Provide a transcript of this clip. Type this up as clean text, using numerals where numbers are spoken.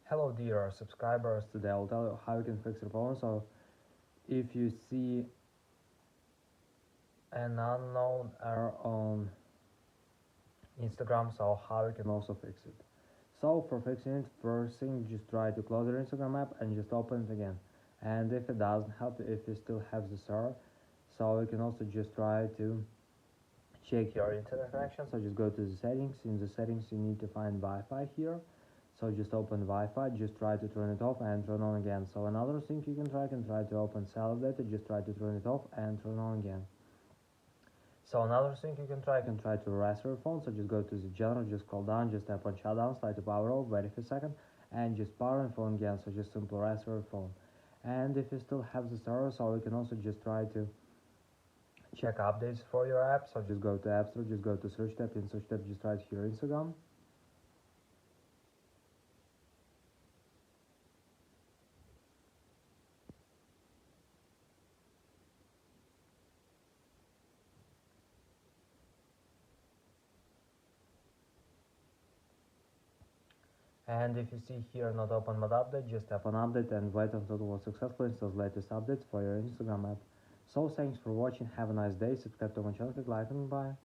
Hello dear subscribers, today I'll tell you how you can fix your phone. So if you see an unknown error on Instagram, so how you can also fix it. So for fixing it, first thing, just try to close your Instagram app and just open it again. And if it doesn't help, if it still has this error, so you can also just try to check your internet connection. So just go to the settings. In the settings you need to find Wi-Fi here. So just open Wi-Fi, just try to turn it off and turn on again. So another thing you can try to open cellular data, just try to turn it off and turn on again. So another thing you can try to restore your phone. So just go to the general, just scroll down, just tap on shutdown, slide to power off, wait for a second, and just power your phone again. So just simply restore your phone. And if you still have this error, so you can also just try to check updates for your app. So just go to App Store, just go to search tab, in search tab just write here Instagram. And if you see here not open but update, just tap on update and wait until it was successful installs latest updates for your Instagram app. So thanks for watching, have a nice day, subscribe to my channel, click like and bye.